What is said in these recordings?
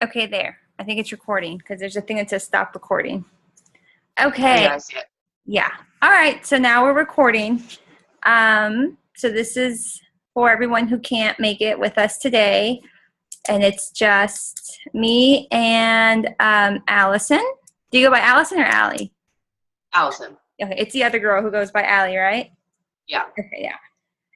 Okay, there. I think it's recording because there's a thing that says stop recording. Okay. Yeah, I see it. Yeah. All right. So now we're recording. So this is for everyone who can't make it with us today. And it's just me and Allison. Do you go by Allison or Allie? Allison. Okay. It's the other girl who goes by Allie, right? Yeah. Okay. Yeah.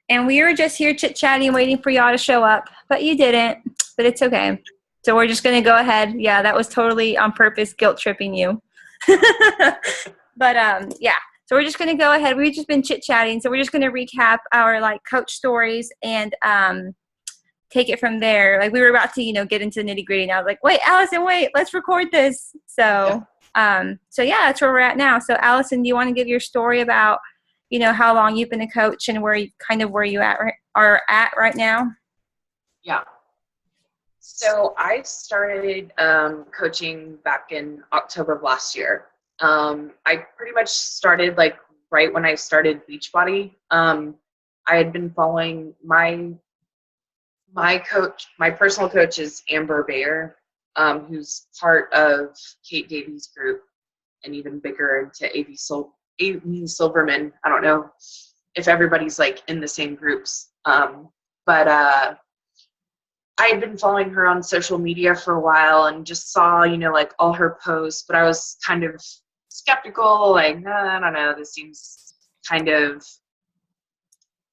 And we were just here chit-chatting, waiting for y'all to show up. But you didn't. But it's okay. So we're just going to go ahead. Yeah, that was totally on purpose, guilt-tripping you. But, yeah. So we're just going to go ahead. We've just been chit-chatting. So we're just going to recap our, coach stories and take it from there. Like, we were about to, get into the nitty-gritty. And I was like, wait, Allison, wait. Let's record this. So, yeah, that's where we're at now. So, Allison, do you want to give your story about, how long you've been a coach and where you are at right now? Yeah. So I started coaching back in October of last year. I pretty much started right when I started Beachbody. I had been following my coach. My personal coach is Amber Bayer, who's part of Kate Davies' group and even bigger into Amy Silverman. I don't know if everybody's in the same groups, but I had been following her on social media for a while and just saw, all her posts, but I was kind of skeptical, I don't know, this seems kind of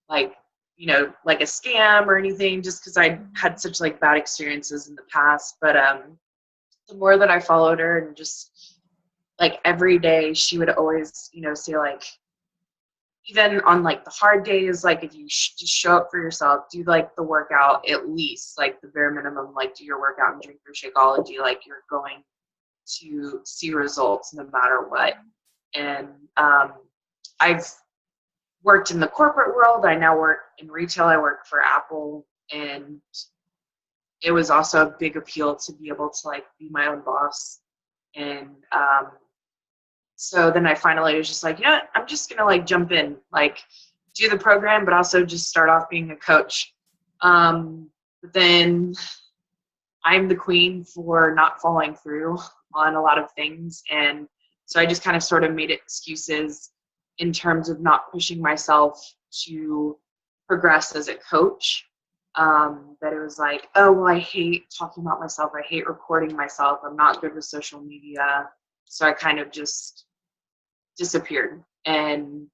like a scam or anything, just because I had such bad experiences in the past. But the more that I followed her and just every day she would always, say even on the hard days, if you just show up for yourself, do the workout at least, the bare minimum, do your workout and drink your Shakeology, you're going to see results no matter what. And I've worked in the corporate world. I now work in retail. I work for Apple, and it was also a big appeal to be able to be my own boss. And so then I finally was just you know what? I'm just going to jump in, do the program, but also just start off being a coach. But then I'm the queen for not following through on a lot of things. And so I just kind of sort of made excuses in terms of not pushing myself to progress as a coach. That it was oh, well, I hate talking about myself. I hate recording myself. I'm not good with social media. So I kind of just disappeared and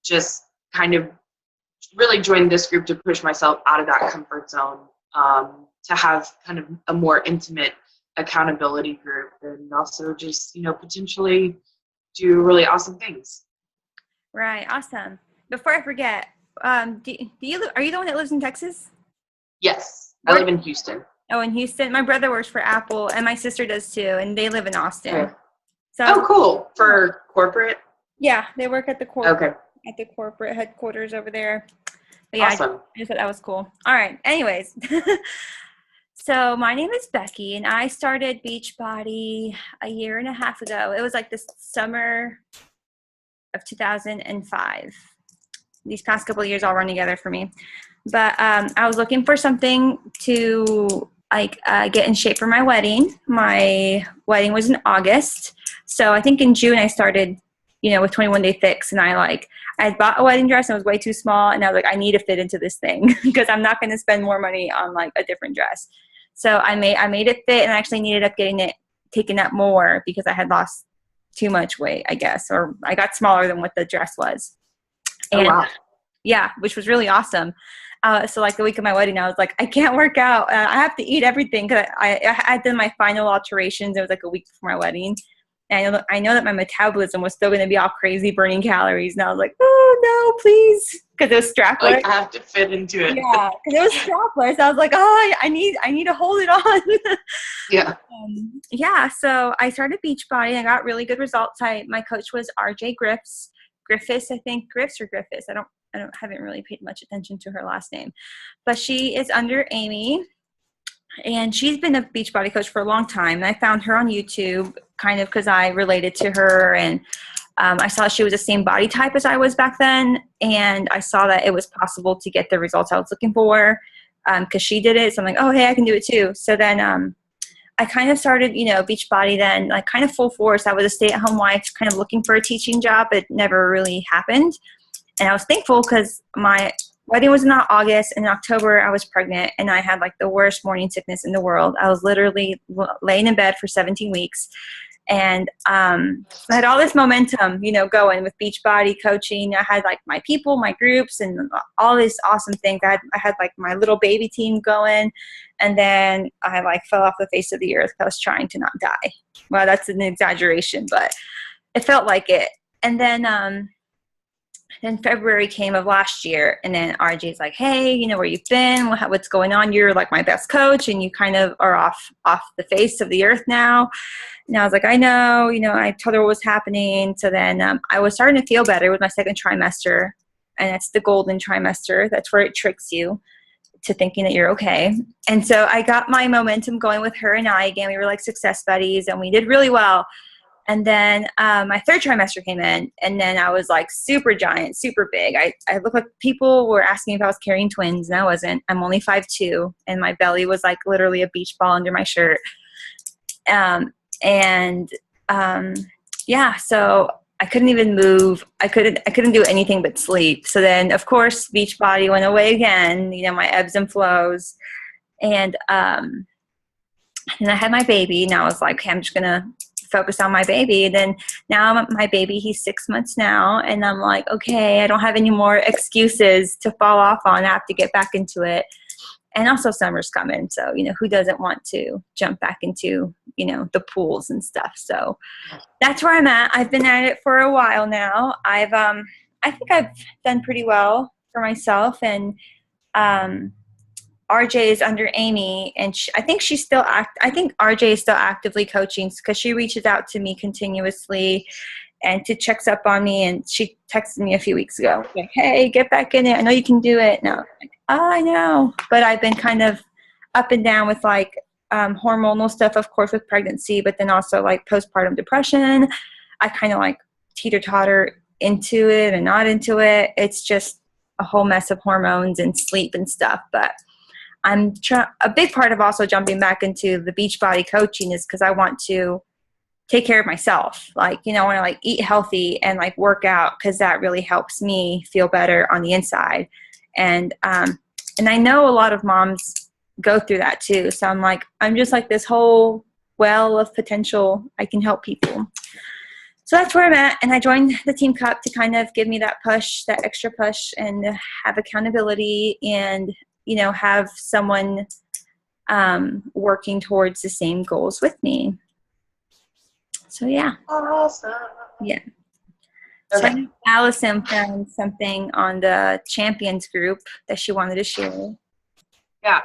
just kind of really joined this group to push myself out of that comfort zone, to have kind of a more intimate accountability group, and also just potentially do really awesome things. Right. Awesome. Before I forget, are you the one that lives in Texas? Yes. I live in Houston. Oh, in Houston. My brother works for Apple and my sister does too, and they live in Austin. Okay. So, cool. For corporate? Yeah, they work at the corporate headquarters over there. But yeah, awesome. I just thought that was cool. All right. Anyways. So my name is Becky, and I started Beachbody a year and a half ago. It was this summer of 2005. These past couple of years all run together for me. But I was looking for something to get in shape for my wedding. My wedding was in August. So I think in June I started, with 21 Day Fix, and I had bought a wedding dress and it was way too small, and I was I need to fit into this thing because I'm not going to spend more money on a different dress. So I made it fit, and I actually needed up getting it taken up more because I had lost too much weight, I guess, or I got smaller than what the dress was. And wow. Yeah, which was really awesome. So the week of my wedding, I was I can't work out. I have to eat everything because I had done my final alterations. It was a week before my wedding. And I know that my metabolism was still going to be all crazy, burning calories. And I was oh, no, please. Because it was strapless. I have to fit into it. Yeah, because it was strapless. I was oh, I need to hold it on. Yeah. Yeah, so I started Beachbody. I got really good results. My coach was RJ Griffiths, I think. Griffiths or Griffiths. I haven't really paid much attention to her last name. But she is under Amy. And she's been a Beachbody coach for a long time. And I found her on YouTube kind of because I related to her. And I saw she was the same body type as I was back then. And I saw that it was possible to get the results I was looking for. because she did it. So I'm like, oh, hey, I can do it too. So then I kind of started, Beachbody then, like kind of full force. I was a stay-at-home wife, kind of looking for a teaching job. It never really happened. And I was thankful because my wedding was in August. In October, I was pregnant, and I had like the worst morning sickness in the world. I was literally laying in bed for 17 weeks. And so I had all this momentum, going with Beachbody coaching. I had like my people, my groups, and all these awesome things. I had like my little baby team going. And then I like fell off the face of the earth. I was trying to not die. Well, that's an exaggeration, but it felt like it. And then February came of last year, and then RJ's like, hey, where you've been, what's going on? You're like my best coach, and you kind of are off the face of the earth now. And I was like, I know, I told her what was happening. So then I was starting to feel better with my second trimester, and that's the golden trimester. That's where it tricks you to thinking that you're okay. And so I got my momentum going with her and I again. We were like success buddies, and we did really well. And then my third trimester came in, and then I was like super giant, super big. I looked like people were asking if I was carrying twins, and I wasn't. I'm only 5'2", and my belly was like literally a beach ball under my shirt. So I couldn't even move. I couldn't do anything but sleep. So then, of course, Beachbody went away again. My ebbs and flows, and I had my baby, and I was like, okay, I'm just gonna focus on my baby. And then now my baby, he's 6 months now, and I'm like, okay, I don't have any more excuses to fall off on. I have to get back into it. And also summer's coming, so who doesn't want to jump back into the pools and stuff. So that's where I'm at. I've been at it for a while now. I think I've done pretty well for myself, and RJ is under Amy, and I think RJ is still actively coaching because she reaches out to me continuously and checks up on me. And she texted me a few weeks ago, like, hey, get back in it. I know you can do it. No, like, oh, I know. But I've been kind of up and down with like hormonal stuff, of course, with pregnancy, but then also like postpartum depression. I kind of like teeter-totter into it and not into it. It's just a whole mess of hormones and sleep and stuff. But a big part of also jumping back into the Beachbody coaching is because I want to take care of myself. Like, I want to like eat healthy and like work out, because that really helps me feel better on the inside. And I know a lot of moms go through that too. So I'm just like this whole well of potential. I can help people. So that's where I'm at. And I joined the Team Cup to kind of give me that push, that extra push, and have accountability and have someone working towards the same goals with me. So yeah. Awesome. Yeah. Okay. So I know Allison found something on the champions group that she wanted to share. Yeah.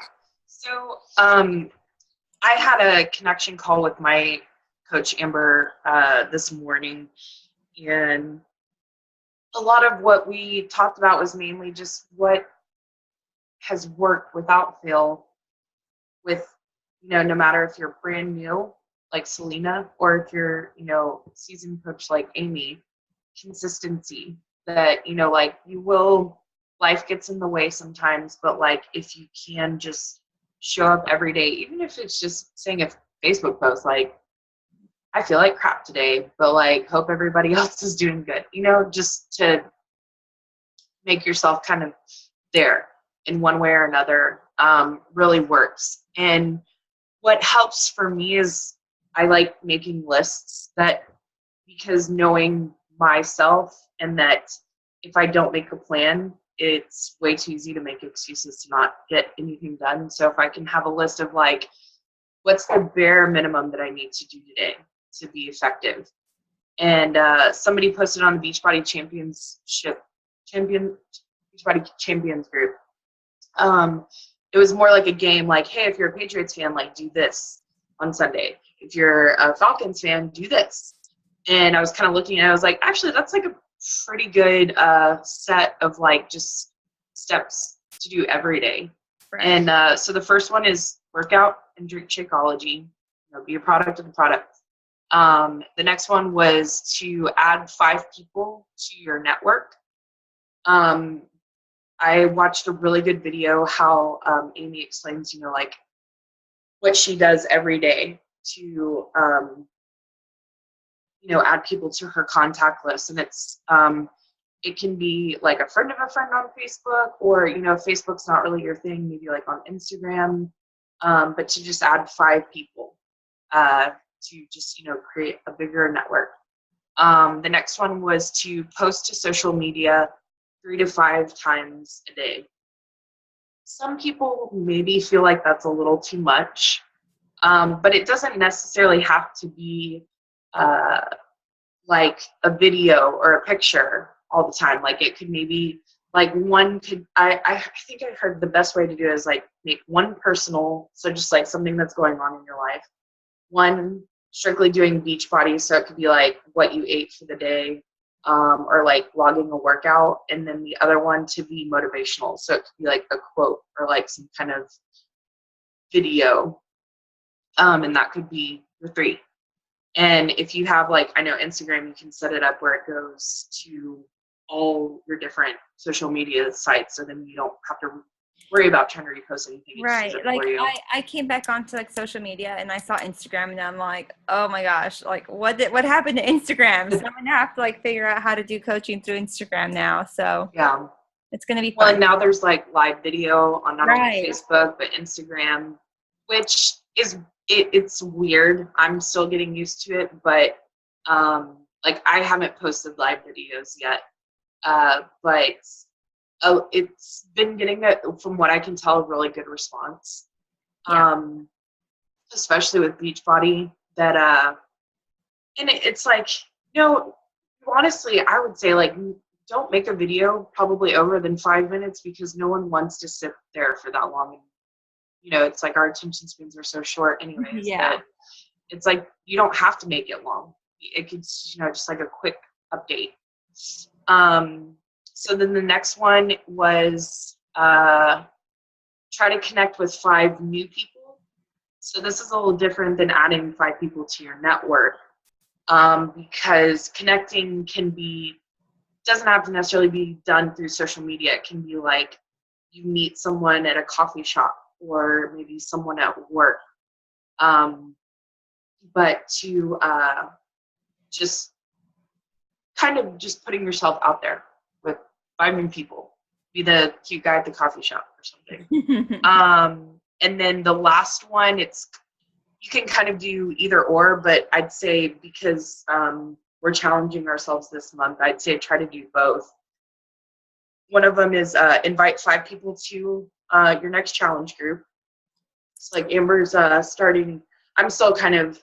So I had a connection call with my coach Amber this morning, and a lot of what we talked about was mainly just what has worked without fail with, no matter if you're brand new like Selena or if you're, seasoned coach like Amy, consistency. That, like life gets in the way sometimes, but like if you can just show up every day, even if it's just saying a Facebook post like, I feel like crap today, but like hope everybody else is doing good, just to make yourself kind of there in one way or another, really works. And what helps for me is I like making lists, because knowing myself, and that if I don't make a plan, it's way too easy to make excuses to not get anything done. So if I can have a list of like, what's the bare minimum that I need to do today to be effective? And somebody posted on the Beachbody Champions group. It was more like a game, like, hey, if you're a Patriots fan, like do this on Sunday. If you're a Falcons fan, do this. And I was kind of looking and I was like, actually, that's like a pretty good set of like just steps to do every day. Right. And so the first one is work out and drink Shakeology, be a product of the product. The next one was to add 5 people to your network. I watched a really good video how Amy explains, like what she does every day to, add people to her contact list. And it can be like a friend of a friend on Facebook, or, if Facebook's not really your thing, maybe like on Instagram, but to just add 5 people to just, create a bigger network. The next one was to post to social media 3 to 5 times a day. Some people maybe feel like that's a little too much, but it doesn't necessarily have to be like a video or a picture all the time. Like it could maybe like I think I heard the best way to do it is like make one personal, so just like something that's going on in your life. One strictly doing Beachbody, so it could be like what you ate for the day, or like logging a workout, and then the other one to be motivational, so it could be like a quote or like some kind of video, and that could be your 3. And if you have like, I know Instagram, you can set it up where it goes to all your different social media sites, so then you don't have to worry about trying to repost anything. Right. Like I came back onto like social media and I saw Instagram and I'm like, oh my gosh, like what happened to Instagram? So I'm gonna have to like figure out how to do coaching through Instagram now. So yeah, it's gonna be fun. Well, and now there's like live video on not only Facebook but Instagram, which is it's weird. I'm still getting used to it, but like I haven't posted live videos yet, but it's been getting from what I can tell, a really good response. Yeah. Especially with Beachbody, that and it's like, honestly, I would say like don't make a video probably over than 5 minutes, because no one wants to sit there for that long. It's like our attention spans are so short anyways. Yeah. That it's like you don't have to make it long. It could, just like a quick update. So then the next one was try to connect with 5 new people. So this is a little different than adding 5 people to your network, because connecting doesn't have to necessarily be done through social media. It can be like you meet someone at a coffee shop or maybe someone at work, but to just kind of just putting yourself out there with 5 new people. Be the cute guy at the coffee shop or something. And then the last one, you can kind of do either or, but I'd say because we're challenging ourselves this month, I'd say try to do both. One of them is invite 5 people to your next challenge group. It's like Amber's starting. I'm still kind of,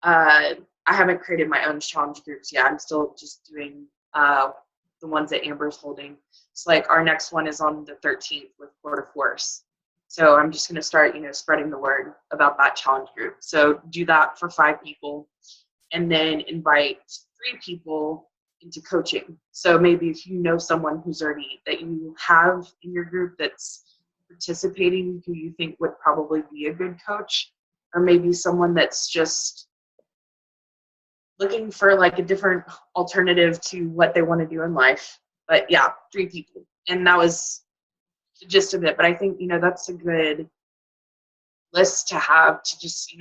I haven't created my own challenge groups yet. I'm still just doing the ones that Amber's holding. So like our next one is on the 13th with Florida Force. So I'm just going to start, spreading the word about that challenge group. So do that for 5 people, and then invite 3 people into coaching. So maybe if you know someone that you have in your group that's participating, who you think would probably be a good coach, or maybe someone that's just looking for like a different alternative to what they want to do in life. But yeah, 3 people. And that was the gist of it. But I think, that's a good list to have, to just,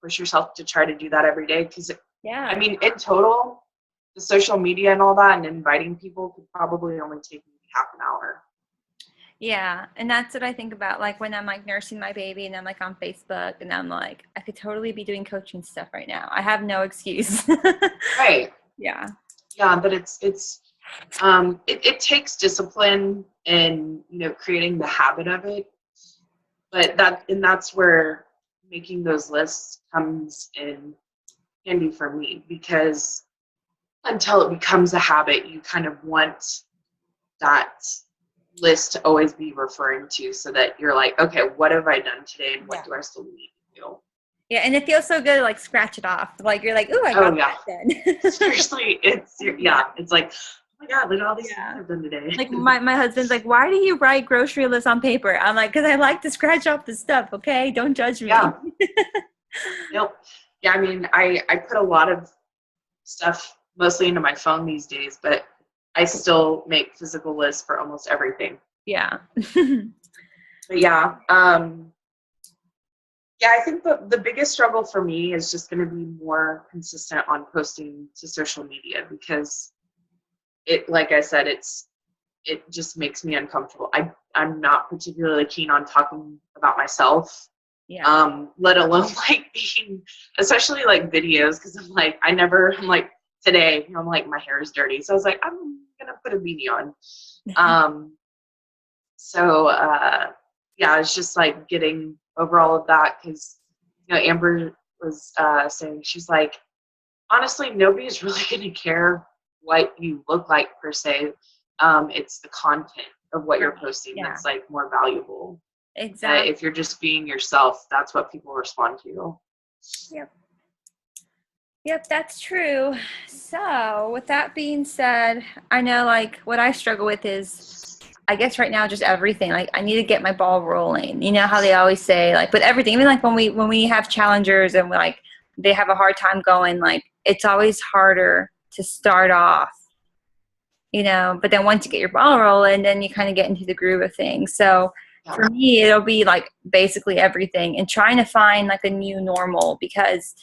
push yourself to try to do that every day. Because, I mean, in total, the social media and all that and inviting people could probably only take me half an hour. Yeah, and that's what I think about, like when I'm like nursing my baby and I'm like on Facebook and I'm like, I could totally be doing coaching stuff right now. I have no excuse. Right. Yeah. Yeah, but it takes discipline and creating the habit of it. But that's where making those lists comes in handy for me, because until it becomes a habit, you kind of want that list to always be referring to, so that you're like, okay, what have I done today and what do I still need to do? Yeah, and it feels so good to like scratch it off. Like you're like, ooh, I got that then. Seriously, it's like, oh my God, look at all these things I've done today. Like my husband's like, why do you write grocery lists on paper? I'm like, because I like to scratch off the stuff, okay? Don't judge me. Yeah. Nope. Yeah, I mean, I put a lot of stuff mostly into my phone these days, but I still make physical lists for almost everything. Yeah. But yeah, yeah, I think the biggest struggle for me is just going to be more consistent on posting to social media because it, like I said, it just makes me uncomfortable. I'm not particularly keen on talking about myself, Yeah. let alone like being, especially like videos, because I'm like today, I'm like my hair is dirty, so I was like I'm gonna put a beanie on. Um, so yeah, it's just like getting over all of that because Amber was saying she's like honestly nobody's really gonna care what you look like per se. It's the content of what you're Right. posting Yeah. that's like more valuable. Exactly. If you're just being yourself, that's what people respond to. Yep. Yep, that's true. So, with that being said, I know like what I struggle with is, I guess right now just everything. Like I need to get my ball rolling. You know how they always say like with everything, even like when we have challengers and like they have a hard time going, like it's always harder to start off, but then once you get your ball rolling, then you kind of get into the groove of things. So Yeah. for me, it'll be like basically everything and trying to find like a new normal because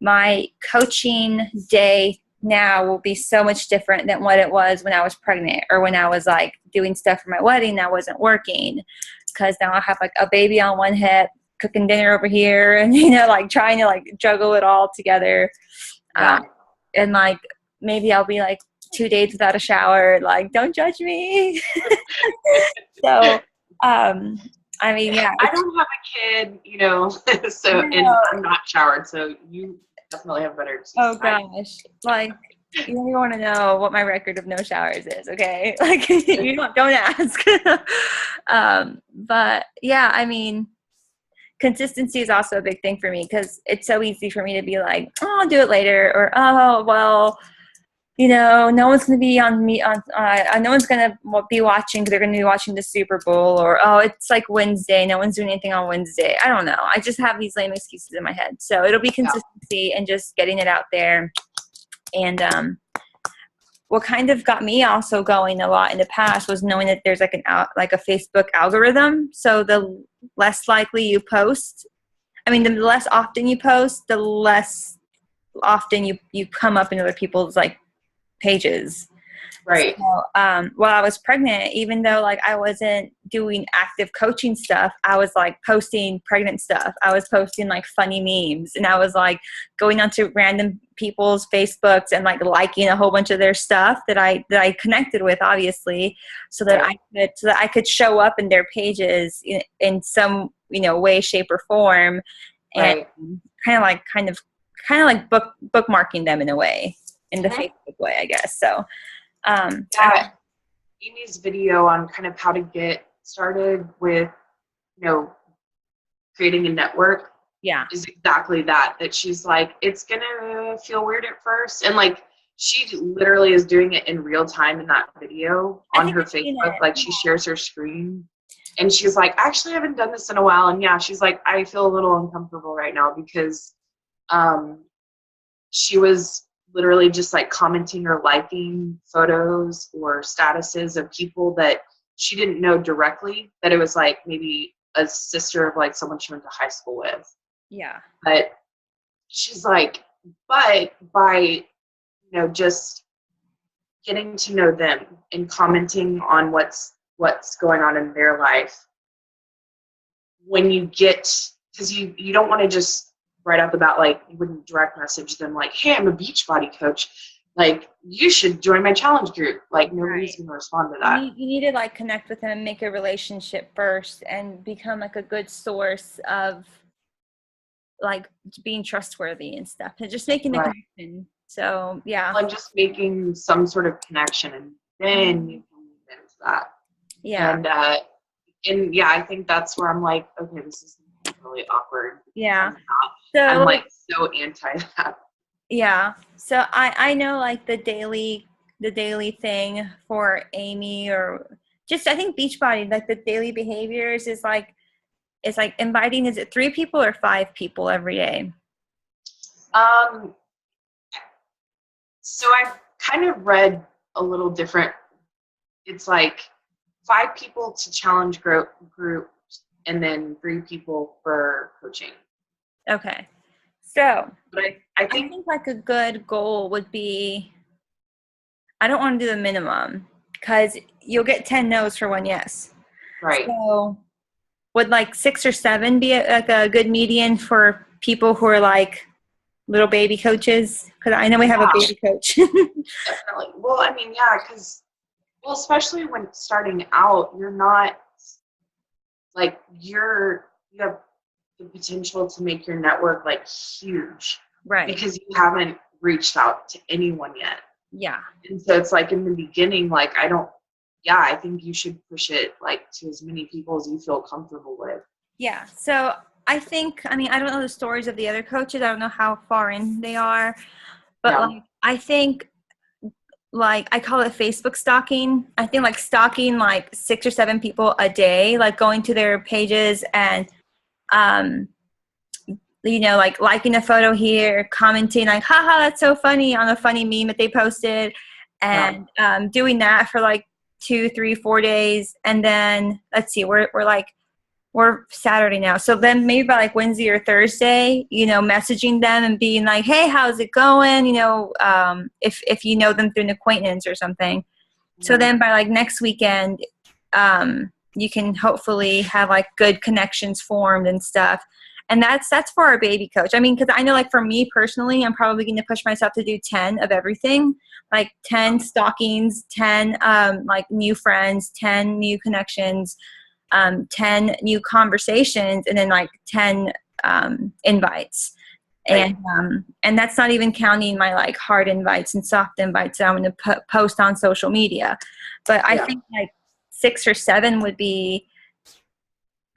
my coaching day now will be so much different than what it was when I was pregnant or when I was like doing stuff for my wedding that wasn't working because now I have like a baby on one hip, cooking dinner over here, and like trying to like juggle it all together. Yeah. And like maybe I'll be like 2 days without a shower. Like, don't judge me. So, I mean, yeah. I don't have a kid, so and No. I'm not showered, so you definitely have better excuse Oh than I gosh, like you don't even want to know what my record of no showers is. Okay, like you don't ask. But yeah, I mean, consistency is also a big thing for me because it's so easy for me to be like, oh, I'll do it later, or oh, well, no one's going to be on me no one's going to be watching. They're going to be watching the Super Bowl, or oh, it's like Wednesday. No one's doing anything on Wednesday. I don't know. I just have these lame excuses in my head. So it'll be Yeah. consistency and just getting it out there. And what kind of got me also going a lot in the past was knowing that there's like a Facebook algorithm. So the less likely you post, the less often you post, the less often you come up in other people's like pages. Right. So, while I was pregnant, even though like I wasn't doing active coaching stuff, I was like posting pregnant stuff. I was posting like funny memes, and I was like going onto random people's Facebooks and like liking a whole bunch of their stuff that I connected with, obviously, so that I could show up in their pages in some way, shape, or form, and Right. kind of like bookmarking them in a way, in the Mhm. Facebook way, I guess. So. Yeah, Amy's video on kind of how to get started with, creating a network Yeah. is exactly that she's like, it's going to feel weird at first. And like, she literally is doing it in real time in that video I on think her I've seen Facebook. it. Like she shares her screen and she's like, actually, I haven't done this in a while. And yeah, she's like, I feel a little uncomfortable right now because she was literally just like commenting or liking photos or statuses of people that she didn't know directly, that it was like maybe a sister of like someone she went to high school with. Yeah. But she's like, but by, just getting to know them and commenting on what's going on in their life, when you get, because you don't want to just right off the bat, like you wouldn't direct message them like, hey, I'm a Beachbody coach, like you should join my challenge group. Like nobody's Right. going to respond to You that. need to like connect with them and make a relationship first and become like a good source of like being trustworthy and stuff and just making the Right. connection. So yeah. Well, and just making some sort of connection, and then you can move into that. Yeah. And yeah, I think that's where I'm like, okay, this is really awkward. Yeah. I'm So like so anti that. yeah. So I know like the daily thing for Amy, or just I think Beachbody, like the daily behaviors is like it's like inviting, is it 3 people or 5 people every day? Um, so I've kind of read a little different. It's like 5 people to challenge group, and then 3 people for coaching. Okay. So But I I think think like a good goal would be, I don't want to do the minimum because you'll get 10 no's for one yes. right. So would like 6 or 7 be like a good median for people who are like little baby coaches? Because I know we have a Yeah, baby coach. definitely. Well, I mean, yeah, because especially when starting out, you're not like you have the potential to make your network like huge Right. because you haven't reached out to anyone yet. Yeah. And so it's like in the beginning, like I think you should push it like to as many people as you feel comfortable with. Yeah. So I think, I mean, I don't know the stories of the other coaches. I don't know how far in they are, but Yeah. like, I think like I call it Facebook stalking. I think like stalking like 6 or 7 people a day, like going to their pages and, um, like liking a photo here, commenting like, haha, that's so funny on a funny meme that they posted, Yeah. and doing that for like 2, 3, 4 days. And then let's see, we're Saturday now. So then maybe by like Wednesday or Thursday, messaging them and being like, hey, how's it going? If you know them through an acquaintance or something. So Mhm. then by like next weekend, you can hopefully have like good connections formed and stuff. And that's for our baby coach. I mean, because I know like for me personally, I'm probably going to push myself to do 10 of everything, like 10 stockings, 10 like new friends, 10 new connections, 10 new conversations, and then like 10 invites. Right. And that's not even counting my like hard invites and soft invites that I'm going to post on social media. But I Yeah. think like 6 or 7 would be,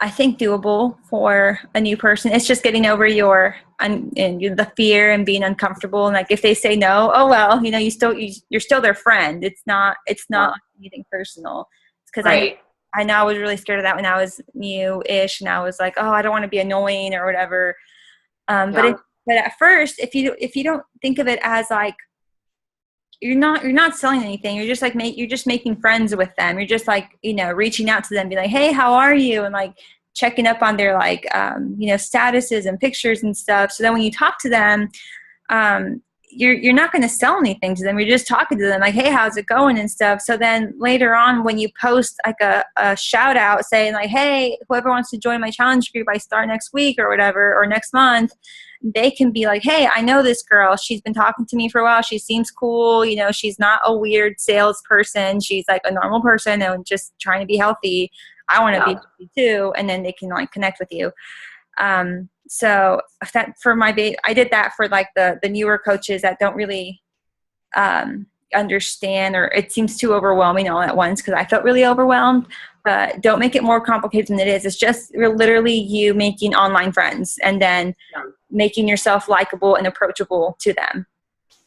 I think, doable for a new person. It's just getting over the fear and being uncomfortable. And like if they say no, oh well, you're still their friend. It's not Yeah. like anything personal. Because Right. I know I was really scared of that when I was new-ish, and I was like, oh, I don't want to be annoying or whatever. But Yeah. but at first, if you don't think of it as like you're not selling anything, you're just like you're just making friends with them. You're just like reaching out to them, be like, hey, how are you, and like checking up on their like statuses and pictures and stuff. So then when you talk to them, um, you're not going to sell anything to them. You're just talking to them like, hey, how's it going and stuff. So then later on, when you post like a shout out saying like, hey, whoever wants to join my challenge group, I start next week or whatever, or next month, they can be like, hey, I know this girl. She's been talking to me for a while. She seems cool. She's not a weird salesperson. She's like a normal person and just trying to be healthy. I want to be Yeah. healthy too. And then they can like connect with you. So that for I did that for like the newer coaches that don't really understand, or it seems too overwhelming all at once, because I felt really overwhelmed. But don't make it more complicated than it is. It's just literally you making online friends and then Yeah. making yourself likable and approachable to them.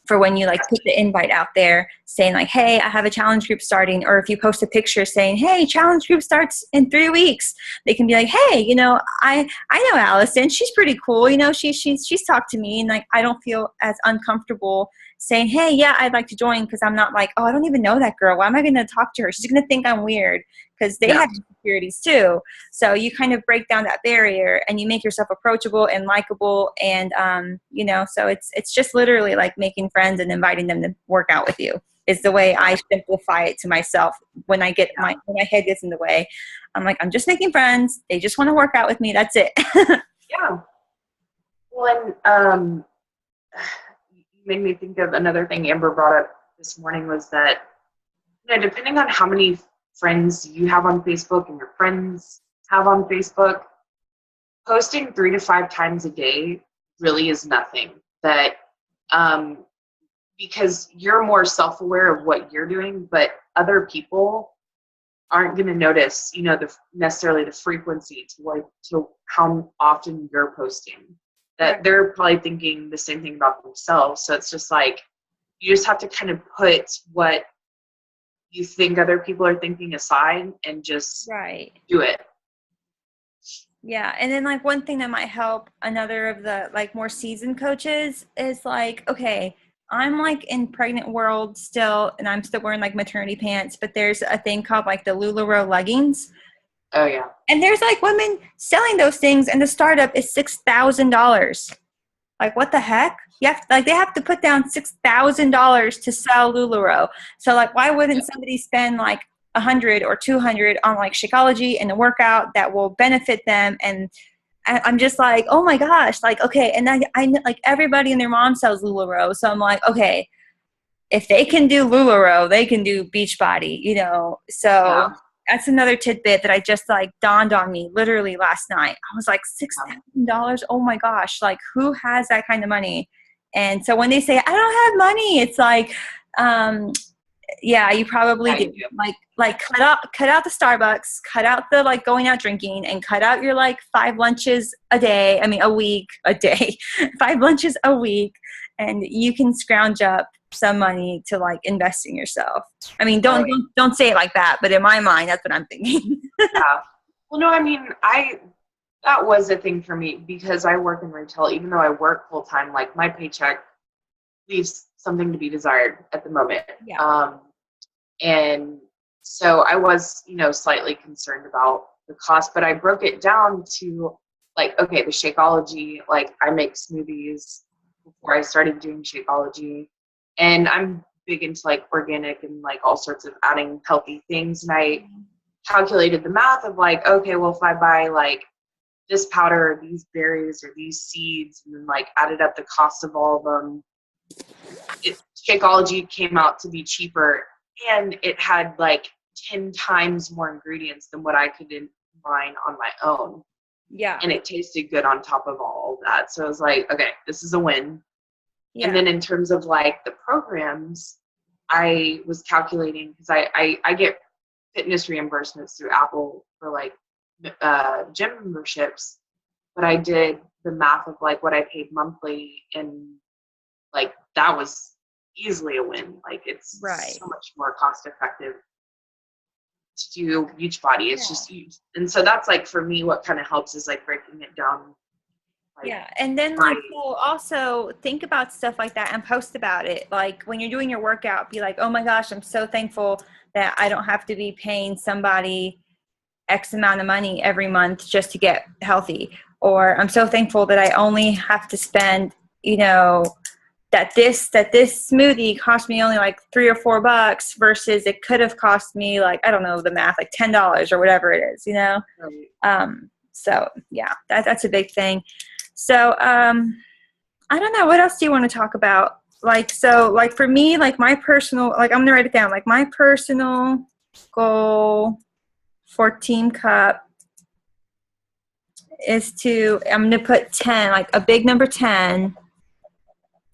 For when you like put the invite out there saying like, hey, I have a challenge group starting, or if you post a picture saying, hey, challenge group starts in 3 weeks, they can be like, hey, I know Allison, she's pretty cool, she's talked to me, and like I don't feel as uncomfortable saying, hey, yeah, I'd like to join, because I'm not like, oh, I don't even know that girl, why am I going to talk to her, she's going to think I'm weird, because they Yeah. have insecurities too. So you kind of break down that barrier and you make yourself approachable and likable, and so it's just literally like making friends and inviting them to work out with you is the way I simplify it to myself. When when my head gets in the way, I'm like, I'm just making friends, they just want to work out with me, that's it. Yeah. Well, and you made me think of another thing Amber brought up this morning, was that depending on how many friends you have on Facebook and your friends have on Facebook, posting 3 to 5 times a day really is nothing. That because you're more self-aware of what you're doing, but other people aren't going to notice, necessarily the frequency to how often you're posting. That Right. they're probably thinking the same thing about themselves. So it's just like you just have to kind of put what you think other people are thinking aside and just Right. do it. Yeah, and then like one thing that might help another of the like more seasoned coaches is like, okay, I'm like in pregnant world still, and I'm still wearing like maternity pants, but there's a thing called like the LuLaRoe leggings. Oh yeah. And there's like women selling those things, and the startup is $6,000. Like, what the heck? You have like they have to put down $6,000 to sell LuLaRoe. So like, why wouldn't somebody spend like 100 or 200 on like Shakeology and a workout that will benefit them? And I'm just like, oh my gosh, like okay. And I like everybody and their mom sells LuLaRoe, so I'm like, okay, if they can do LuLaRoe, they can do Beachbody, you know. So Yeah. that's another tidbit that I just like dawned on me literally last night. I was like, $6,000. Oh my gosh. Like who has that kind of money? And so when they say, I don't have money, it's like, yeah, you probably Yeah, you do. do. Like cut out the Starbucks, cut out the like going out drinking, and cut out your like 5 lunches a day. I mean, a week, a day, 5 lunches a week. And you can scrounge up some money to like invest in yourself. I mean, Right. don't say it like that, but in my mind, that's what I'm thinking. Yeah. Well, no, I mean, that was a thing for me because I work in retail. Even though I work full time, like my paycheck leaves something to be desired at the moment. Yeah. And so I was, slightly concerned about the cost, but I broke it down to like, okay, the Shakeology, like I make smoothies before I started doing Shakeology, and I'm big into like organic and like all sorts of adding healthy things. And I calculated the math of like, okay, well, if I buy like this powder or these berries or these seeds and then like added up the cost of all of them, Shakeology came out to be cheaper, and it had like 10 times more ingredients than what I could combine on my own. Yeah. And it tasted good on top of all of that. So I was like, okay, this is a win. Yeah. And then in terms of like the programs, I was calculating because I get fitness reimbursements through Apple for like gym memberships, but I did the math of like what I paid monthly, and like that was easily a win. Like it's Right. so much more cost effective to do Beachbody. It's Yeah. just huge. And so that's like for me what kind of helps is like breaking it down. Like, Yeah. And then like so also think about stuff like that and post about it. Like when you're doing your workout, be like, oh my gosh, I'm so thankful that I don't have to be paying somebody X amount of money every month just to get healthy. Or I'm so thankful that I only have to spend, you know, that this smoothie cost me only like $3 or $4 versus it could have cost me like, I don't know the math, like $10 or whatever it is, you know? right. So yeah, that's a big thing. So, I don't know. What else do you want to talk about? Like, so like for me, like my personal, like I'm going to write it down, like my personal goal for Team Cup is I'm going to put 10, like a big number 10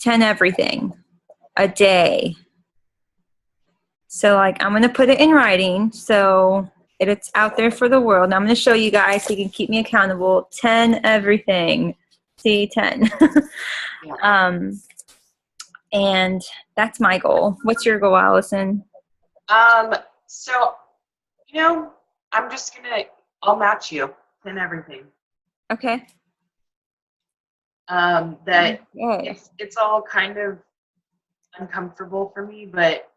everything a day. So like I'm going to put it in writing so it's out there for the world. Now I'm going to show you guys so you can keep me accountable. 10 everything. See, 10. Yeah. And that's my goal. What's your goal, Allison? So, I'm just I'll match you in everything. Okay. That Okay. it's all kind of uncomfortable for me, but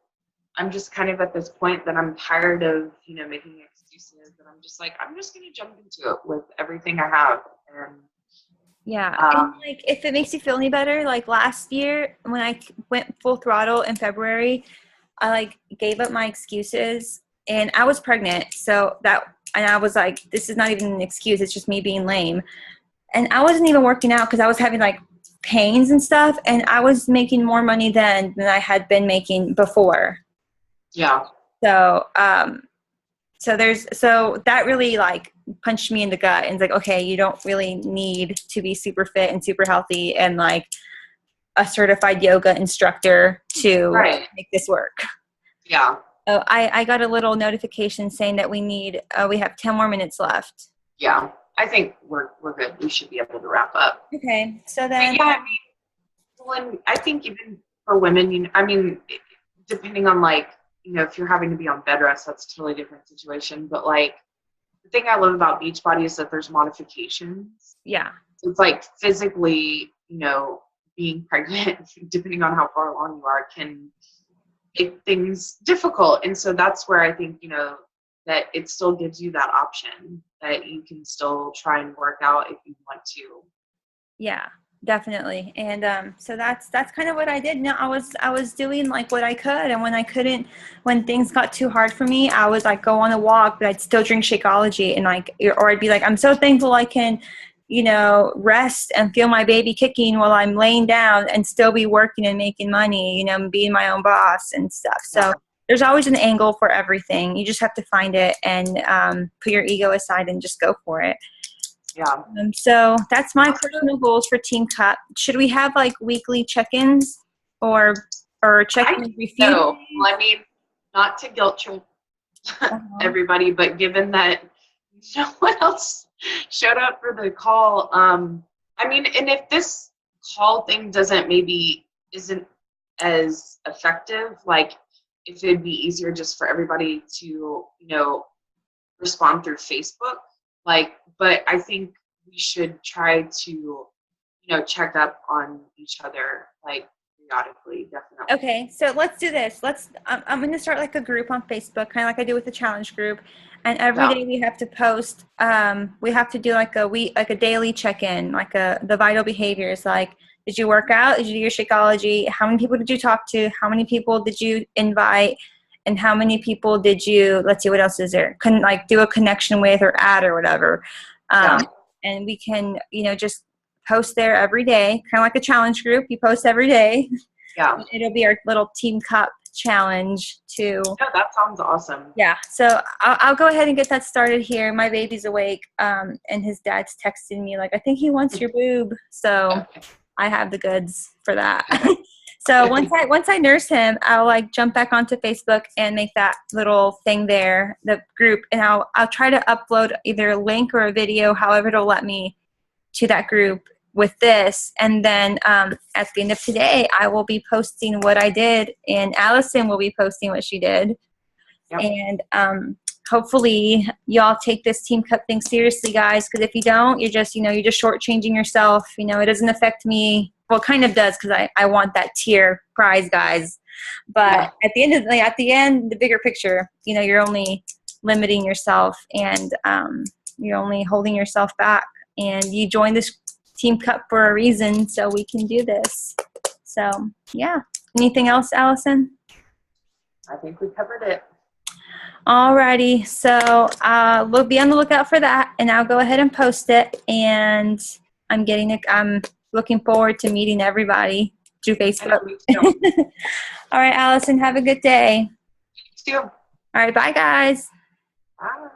I'm just kind of at this point that I'm tired of, making excuses, and I'm just like, I'm just going to jump into it with everything I have. And Yeah. And like, if it makes you feel any better, like last year when I went full throttle in February, I like gave up my excuses and I was pregnant. And I was like, this is not even an excuse. It's just me being lame. And I wasn't even working out because I was having like pains and stuff. And I was making more money then than I had been making before. yeah. So, so that really like punched me in the gut and it's like, okay, you don't really need to be super fit and super healthy and like a certified yoga instructor to make this work. Yeah. Oh, I got a little notification saying that we have 10 more minutes left. Yeah. I think we're good. We should be able to wrap up. Okay. So then. But yeah, and I think even for women, depending on like, if you're having to be on bed rest, that's a totally different situation. But like the thing I love about Beachbody is that there's modifications. Yeah. So it's like physically, being pregnant, depending on how far along you are, can make things difficult. And so that's where I think, that it still gives you that option that you can still try and work out if you want to. Yeah, definitely. And so that's kind of what I did. Now I was doing like what I could, and when things got too hard for me, I would like go on a walk, but I'd still drink Shakeology, and like, or I'd be like, I'm so thankful I can, rest and feel my baby kicking while I'm laying down and still be working and making money, and being my own boss and stuff. So there's always an angle for everything. You just have to find it and put your ego aside and just go for it. Yeah. So that's my personal goals for Team Cup. Should we have like weekly check-ins or check-ins every few days? Well, I mean, not to guilt trip everybody, but given that no one else showed up for the call, I mean, and if this call thing isn't as effective, like if it'd be easier just for everybody to, respond through Facebook, but I think we should try to, check up on each other, like, periodically, definitely. Okay, so let's do this. I'm going to start like a group on Facebook, kind of like I do with the challenge group. And every day we have to post, we have to do like a daily check-in, like the vital behaviors, like, did you work out? Did you do your Shakeology? How many people did you talk to? How many people did you invite? And how many people did you, let's see, what else is there? Like do a connection with or add or whatever. And we can, just post there every day, kind of like a challenge group. You post every day. Yeah. It'll be our little Team Cup challenge too. Yeah, that sounds awesome. Yeah. So I'll go ahead and get that started here. My baby's awake, and his dad's texting me like, I think he wants your boob. So I have the goods for that. So once I nurse him, I'll like jump back onto Facebook and make that little thing there, the group, and I'll try to upload either a link or a video, however it'll let me, to that group with this. And then at the end of today, I will be posting what I did, and Allison will be posting what she did. Yep. And hopefully y'all take this Team Cup thing seriously, guys, because if you don't, you're just shortchanging yourself. It doesn't affect me. Well, it kind of does, because I want that tier prize, guys. But at the end, the bigger picture, you're only limiting yourself, and you're only holding yourself back. And you joined this Team Cup for a reason, so we can do this. So, yeah. Anything else, Allison? I think we covered it. Alrighty. So we'll be on the lookout for that, and I'll go ahead and post it. And I'm looking forward to meeting everybody through Facebook. All right, Allison, have a good day. You too. All right, bye, guys. Bye.